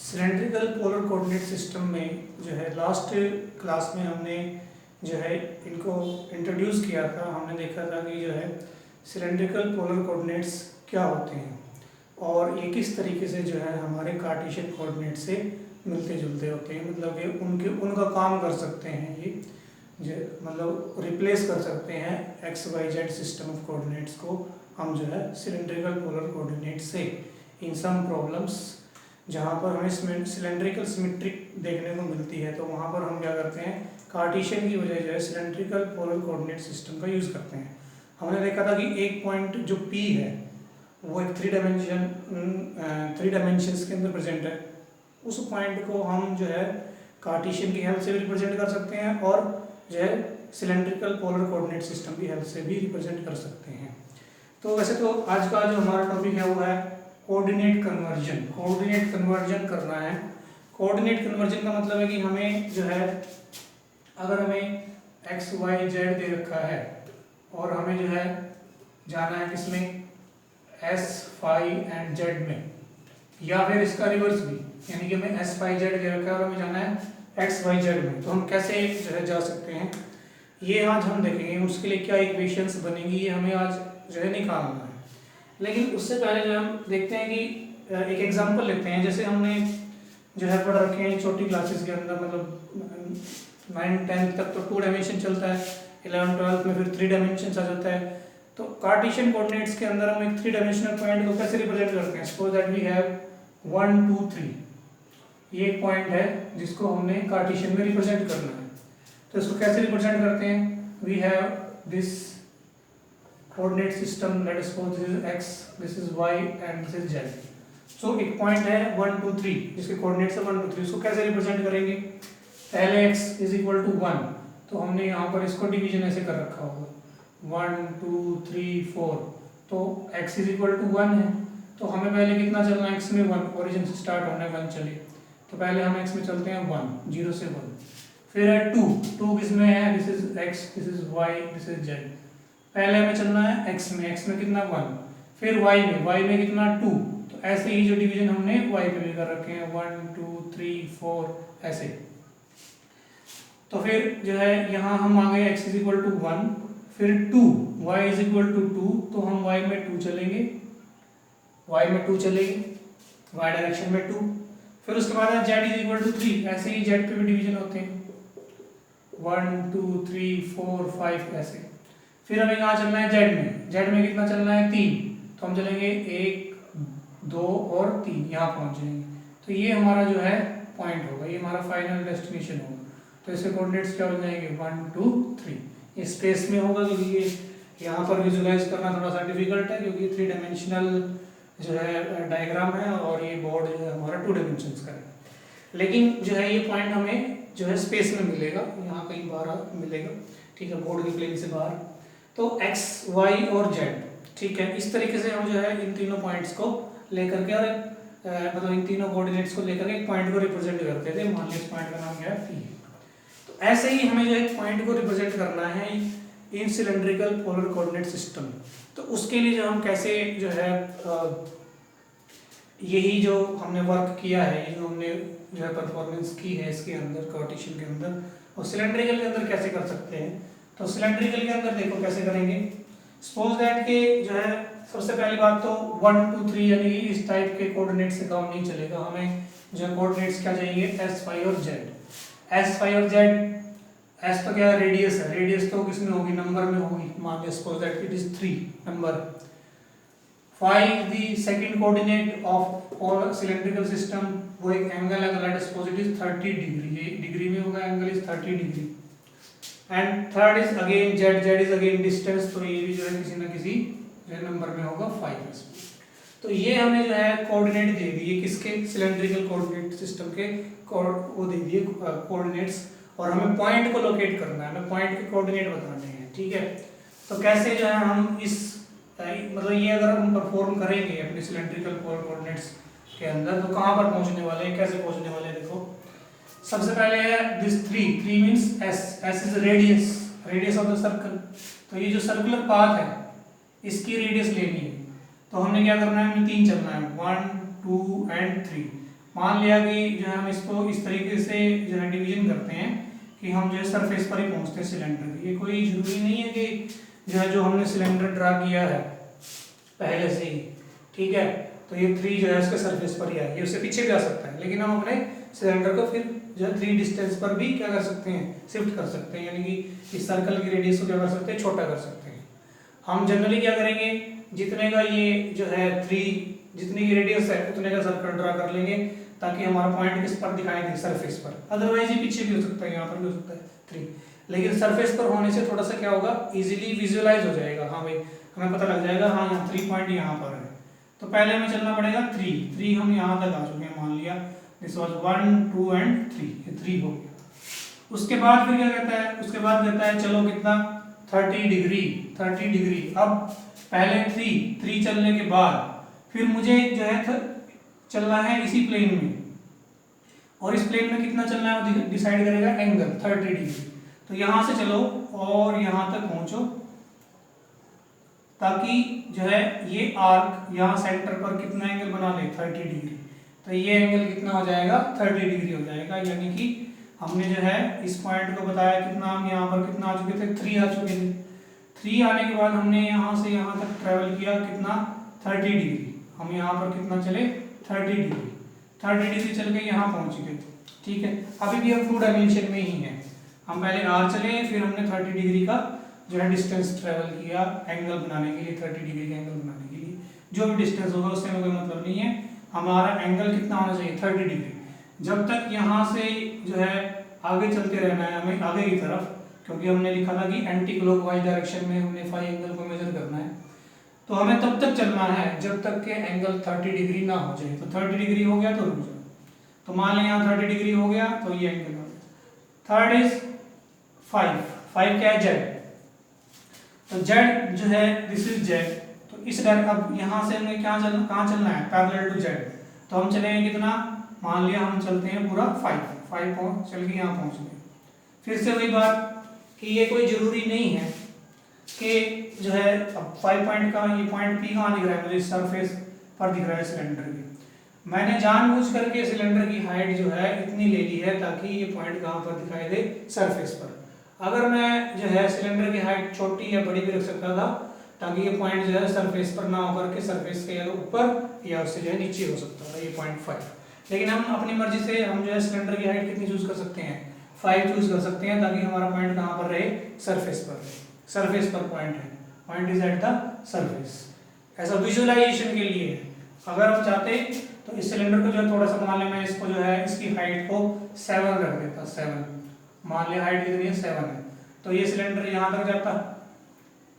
Cylindrical polar coordinate system में जो है लास्ट क्लास में हमने जो है इनको इंट्रोड्यूस किया था। हमने देखा था कि जो है सिलेंड्रिकल पोलर कोऑर्डिनेट्स क्या होते हैं और ये किस तरीके से जो है हमारे कार्टेशियन कोऑर्डिनेट से मिलते जुलते होते हैं, मतलब ये उनका काम कर सकते हैं। ये जो मतलब रिप्लेस कर सकते हैं x y z system of coordinates को हम जो है सिलेंड्रिकल पोलर कोऑर्डिनेट से इन सम प्रॉब्लम्स जहाँ पर हमें सिलेंड्रिकल सिमेट्रिक देखने को मिलती है तो वहाँ पर हम क्या करते हैं, कार्टेशियन की वजह जो है सिलेंड्रिकल पोलर कोऑर्डिनेट सिस्टम का यूज़ करते हैं। हमने देखा था कि एक पॉइंट जो P है वो एक थ्री डायमेंशंस के अंदर प्रेजेंट है। उस पॉइंट को हम जो है कार्टेशियन की हेल्प से भी रिप्रेजेंट कर सकते हैं और जो है सिलेंड्रिकल पोलर कोऑर्डिनेट सिस्टम की हेल्प से भी रिप्रेजेंट कर सकते हैं। तो वैसे तो आज का जो हमारा टॉपिक है वो है कोऑर्डिनेट कन्वर्जन। कोऑर्डिनेट कन्वर्जन करना है। कोऑर्डिनेट कन्वर्जन का मतलब है कि हमें जो है अगर हमें एक्स वाई जेड दे रखा है और हमें जो है जाना है किसमें, एस फाई एंड जेड में, या फिर इसका रिवर्स भी, यानी कि हमें एस फाई जेड दे रखा है और हमें जाना है एक्स वाई जेड में, तो हम कैसे जो है जा सकते हैं ये आज हम देखेंगे। उसके लिए क्या इक्वेशंस बनेंगी ये हमें आज जो है निकालना है। लेकिन उससे पहले जो हम देखते हैं कि एक एग्जांपल लेते हैं। जैसे हमने जो है पढ़ रखे हैं छोटी क्लासेस के अंदर, मतलब 9-10 तक तो 2 डायमेंशन चलता है, 11-12 में फिर 3 डायमेंशन आ जाता है। तो कार्टेशियन कोऑर्डिनेट्स के अंदर हम एक 3 डायमेंशनल पॉइंट को कैसे रिप्रेजेंट करते हैं। सपोज दैट वी हैव 1 2 3, ये एक पॉइंट है जिसको हमने कार्टेशियन में रिप्रेजेंट करना है। तो इसको कैसे रिप्रेजेंट करते हैं, we have this coordinate system, let us suppose this is x, this is y and this is z। So एक पॉइंट है 1 2 3 जिसके कोऑर्डिनेट्स है 1 2 3, उसको कैसे रिप्रेजेंट करेंगे। पहले x इज इक्वल टू 1, तो हमने यहाँ पर इसको डिवीजन ऐसे कर रखा होगा 1 2 3 4, तो x इज इक्वल टू 1 है, तो हमें पहले कितना चलना है, x में 1, ओरिजिन से स्टार्ट होना है 1 चले, तो पहले हम x में चलते हैं 1, 0 से 1। फिर है 2 किस में है, this is x, this is y, this is z। पहले हमें चलना है x में कितना 1, फिर y में कितना 2, तो ऐसे ही जो डिवीजन हमने y पे भी कर रखे हैं 1 2 3 4 ऐसे। तो फिर जो है यहाँ हम आ गए x इज इक्वल टू 1, फिर 2, y इज इक्वल टू 2, तो हम y में 2 चलेंगे, y डायरेक्शन में 2। फिर उसके बाद है z इज इक्वल टू 3, ऐसे ही z पे भी डिवीजन होते हैं 1 2 3 4 5 ऐसे। फिर हमें कहाँ चलना है, z में कितना चलना है 3, तो हम चलेंगे 1 2 और 3, यहाँ पहुँच जाएंगे। तो ये हमारा जो है पॉइंट होगा, ये हमारा फाइनल डेस्टिनेशन होगा। तो इसके कोऑर्डिनेट्स क्या हो जाएंगे 1 2 3, ये स्पेस में होगा क्योंकि ये यहाँ पर विजुलाइज करना थोड़ा सा डिफिकल्ट है क्योंकि 3 डायमेंशनल जो है डायग्राम है और ये बोर्ड जो है हमारा 2 डायमेंशंस का है। लेकिन जो है ये पॉइंट हमें जो है स्पेस में मिलेगा, यहाँ कहीं बाहर मिलेगा, ठीक है, बोर्ड के प्लेन से बाहर। तो x y और z, ठीक है, इस तरीके से हम जो है इन तीनों पॉइंट्स को लेकर के और मतलब इन तीनों कोऑर्डिनेट्स को लेकर के एक पॉइंट को रिप्रेजेंट करते थे। मान लीजिए इस पॉइंट का नाम क्या है P। तो ऐसे ही हमें जो एक पॉइंट को रिप्रेजेंट करना है इन सिलेंड्रिकल पोलर कोऑर्डिनेट सिस्टम। तो उसके लिए जो हम कैसे जो है यही जो हमने वर्क किया है, ये जो हमने जो है परफॉर्मेंस की है इसके अंदर कार्टेशियन के अंदर, और सिलेंड्रिकल के अंदर कैसे कर सकते हैं। तो सिलेंड्रिकल के अंदर देखो कैसे करेंगे। सपोज दैट के जो है सबसे पहली बात तो 1 2 3 यानी इस टाइप के कोऑर्डिनेट से काम नहीं चलेगा। हमें जो कोऑर्डिनेट्स क्या चाहिए, एस फाई और जेड। एस फाई और जेड, एस तो क्या है, रेडियस है, रेडियस तो किसमें होगी, नंबर में होगी। मान लीजिए suppose that it is 3 number. Phi the second coordinate of all cylindrical system, वो एक एंगल है, let us suppose it is 30 degree, ये डिग्री में होगा, angle is 30 degree. And third is again z, z is again distance, तो ये भी जो है किसी ना किसी नंबर में होगा 5। तो ये हमें जो है कोऑर्डिनेट दे दिए, किसके, सिलेंड्रिकल कोऑर्डिनेट सिस्टम के वो दे दिए कोऑर्डिनेट्स, और हमें पॉइंट को लोकेट करना है, हमें पॉइंट के कोऑर्डिनेट बताने हैं, ठीक है। तो कैसे जो है हम इस मतलब ये अगर हम परफॉर्म करेंगे अपने सिलेंड्रिकल पोलर कोऑर्डिनेट्स के अंदर तो कहाँ पर पहुंचने वाले हैं, कैसे पहुंचने वाले हैं। देखो सबसे पहले है this 3 means s is radius of the circle. तो ये जो सर्कुलर पाथ है इसकी रेडियस लेनी है, तो हमने क्या करना है, हमें 3 चलना है, 1 2 एंड 3। मान लिया कि जो है हम इसको इस तरीके से जो है डिवीजन करते हैं कि हम जो है सरफेस पर ही पहुंचते हैं सिलेंडर। ये कोई जरूरी नहीं है कि जो हमने सिलेंडर ड्रा किया है पहले से ही, ठीक है, तो ये 3 जो है इसके सरफेस पर ही आएगी, उससे पीछे भी आ सकता है, लेकिन हम अपने सिलेंडर को फिर जो है 3 डिस्टेंस पर भी क्या कर सकते हैं, शिफ्ट कर सकते हैं, यानी कि इस सर्कल की रेडियस को क्या कर सकते हैं, छोटा कर सकते हैं। हम जनरली क्या करेंगे, जितने का ये जो है 3 जितनी की रेडियस है उतने का सर्कल ड्रा कर लेंगे ताकि हमारा पॉइंट किस पर दिखाई दे, सरफेस पर। अदरवाइज ये पीछे भी हो सकता है, यहाँ पर भी हो सकता है 3, लेकिन सरफेस पर होने से थोड़ा सा क्या होगा, इजीली विजुअलाइज हो जाएगा। हाँ भाई, हमें पता लग जाएगा हाँ यहाँ 3 पॉइंट यहाँ पर है। तो पहले हमें चलना पड़ेगा 3 हम यहाँ तक आ चुके हैं, मान लिया दिस वाज 1 2 एंड 3, ये 3 हो गया। उसके बाद फिर क्या कहता है, उसके बाद कहता है चलो कितना 30 डिग्री। अब पहले 3 चलने के बाद फिर मुझे जो है चलना है इसी प्लेन में, और इस प्लेन में कितना चलना है वो डिसाइड करेगा एंगल 30 डिग्री। तो यहाँ से चलो और यहाँ तक पहुँचो ताकि जो है ये आर्क यहाँ सेंटर पर कितना एंगल बना ले, 30 डिग्री। तो ये एंगल कितना हो जाएगा, 30 डिग्री हो जाएगा, यानी कि हमने जो है इस पॉइंट को बताया कितना, हम यहाँ पर कितना आ चुके थे, 3 आ चुके थे। 3 आने के बाद हमने यहाँ से यहाँ तक ट्रेवल किया कितना, 30 डिग्री। हम यहाँ पर कितना चले, 30 डिग्री चल के यहाँ पहुँच गए थे, ठीक है। अभी भी हम 2 डायमेंशन में ही हैं, हम पहले r चले, फिर हमने 30 डिग्री का जो है डिस्टेंस ट्रेवल किया एंगल बनाने के लिए, 30 डिग्री का एंगल बनाने के लिए। जो भी डिस्टेंस होगा उससे हमें कोई मतलब नहीं है, हमारा एंगल कितना होना चाहिए, 30 डिग्री। जब तक यहाँ से जो है आगे चलते रहना है हमें आगे की तरफ, क्योंकि हमने लिखा था कि एंटी क्लॉकवाइज डायरेक्शन में हमने फाई एंगल को मेजर करना है, तो हमें तब तक चलना है जब तक के एंगल 30 डिग्री ना हो जाए। तो 30 डिग्री हो गया तो रुक जाओ, तो मान लें यहाँ 30 डिग्री हो गया तो ये एंगल हो गया। थर्ड इज 5 क्या है, जेड। तो जेड जो है दिस इज जेड, तो इस डायरेक्शन, अब यहाँ से हमें क्या चलना, कहाँ चलना है, पैरेलल टू जेड। तो हम चलेंगे कितना, मान लिया हम चलते हैं पूरा 5 पहुँच चल के यहाँ पहुँच गए। फिर से वही बात कि ये कोई जरूरी नहीं है कि जो है अब 5 पॉइंट का ये पॉइंट पी कहाँ दिख रहा है, मुझे सरफेस पर दिख रहा है सिलेंडर की। मैंने जानबूझ करके सिलेंडर की हाइट जो है इतनी ले ली है ताकि ये पॉइंट कहाँ पर दिखाई दे, सरफेस पर। अगर मैं जो है सिलेंडर की हाइट छोटी या बड़ी भी रख सकता था ताकि ये पॉइंट जो है सरफेस पर ना होकर के सरफेस के या ऊपर या उससे जो है नीचे हो सकता था, ये पॉइंट 5। लेकिन हम अपनी मर्जी से हम जो है सिलेंडर की हाइट कितनी चूज कर सकते हैं, 5 चूज कर सकते हैं ताकि हमारा पॉइंट कहाँ पर रहे, सरफेस पर। सरफेस पर पॉइंट है, point is at the surface, ऐसा विजुअलाइजेशन के लिए है। अगर हम चाहते तो इस सिलेंडर को जो है थोड़ा सा, मान लिया मैं इसको जो है इसकी हाइट को 7 रख देता, 7 मान लिया हाइट कितनी है, 7 है। तो ये सिलेंडर यहाँ तक जाता,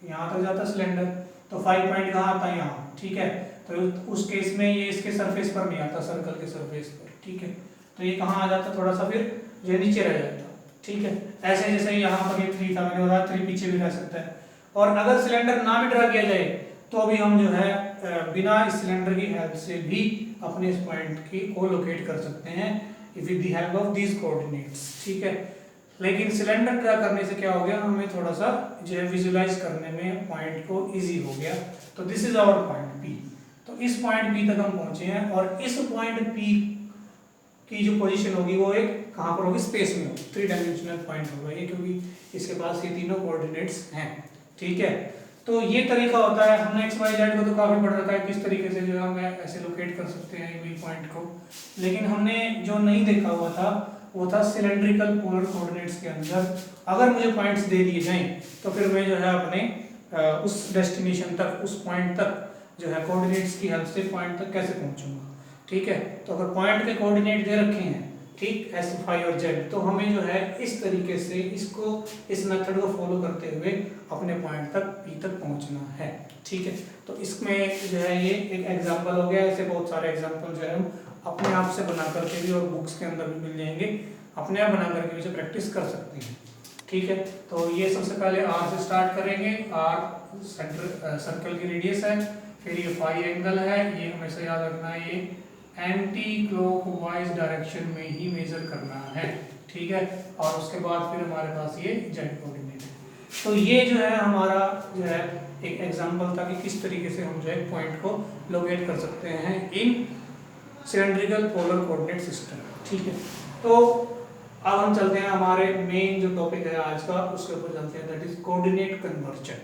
यहाँ तक जाता सिलेंडर, तो 5 पॉइंट कहाँ आता है, यहाँ, ठीक है। तो उस केस में ये इसके सरफेस पर नहीं आता, सर्कल के सरफेस पर, ठीक है। तो ये कहाँ आ जाता, थोड़ा सा फिर जो नीचे रह जाता, ठीक है। ऐसे जैसे यहाँ पर ये 3 था, मैंने बताया 3 पीछे भी रह सकता है। और अगर सिलेंडर ना भी ड्रा किया जाए तो अभी हम जो है बिना इस सिलेंडर की हेल्प से भी अपने इस पॉइंट की को लोकेट कर सकते हैं with the help of these coordinates, ठीक है। लेकिन सिलेंडर ड्रा करने से क्या हो गया, हमें थोड़ा सा जो है विजुलाइज करने में पॉइंट को इजी हो गया। तो this is our point P. तो इस पॉइंट पी तक हम पहुंचे हैं, और इस पॉइंट पी की जो पोजीशन होगी वो एक कहाँ पर होगी, स्पेस में होगी, 3 डायमेंशनल पॉइंट होगा ये, क्योंकि इसके पास ये तीनों कोऑर्डिनेट्स हैं, ठीक है। तो ये तरीका होता है, हमने एक्स वाई जेड को तो काफी पढ़ रखा है किस तरीके से जो है हम ऐसे लोकेट कर सकते हैं ये पॉइंट को। लेकिन हमने जो नहीं देखा हुआ था वो था सिलेंड्रिकल पोलर कोऑर्डिनेट्स के अंदर अगर मुझे पॉइंट्स दे दिए जाएं तो फिर मैं जो है अपने उस डेस्टिनेशन तक, उस पॉइंट तक जो है कोऑर्डिनेट्स की हेल्प से पॉइंट तक कैसे पहुंचूंगा, ठीक है। तो अगर पॉइंट के कोऑर्डिनेट दे रखे हैं, ठीक, एस फाई और जेड, तो हमें जो है इस तरीके से इसको, इस मेथड को फॉलो करते हुए अपने पॉइंट तक पी तक पहुंचना है, ठीक है। तो इसमें जो है ये एक एग्जांपल हो गया, ऐसे बहुत सारे एग्जांपल जो है हम अपने आप से बना करके भी, और बुक्स के अंदर भी मिल जाएंगे, अपने आप बना करके भी प्रैक्टिस कर सकते हैं, ठीक है। तो ये सबसे पहले आर से स्टार्ट करेंगे, आर सेंटर सर्कल की रेडियस है, फिर ये फाई एंगल है, ये हमेशा याद रखना है ये एंटी क्लॉकवाइज डायरेक्शन में ही मेजर करना है, ठीक है। और उसके बाद फिर हमारे पास ये जेड कोऑर्डिनेट है। तो ये जो है हमारा जो है एक एग्जांपल था कि किस तरीके से हम जो है पॉइंट को लोकेट कर सकते हैं इन सिलेंड्रिकल पोलर कोऑर्डिनेट सिस्टम। ठीक है, तो अब हम चलते हैं हमारे मेन जो टॉपिक है आज का, उसके ऊपर चलते हैं, दैट इज कोऑर्डिनेट कन्वर्जन।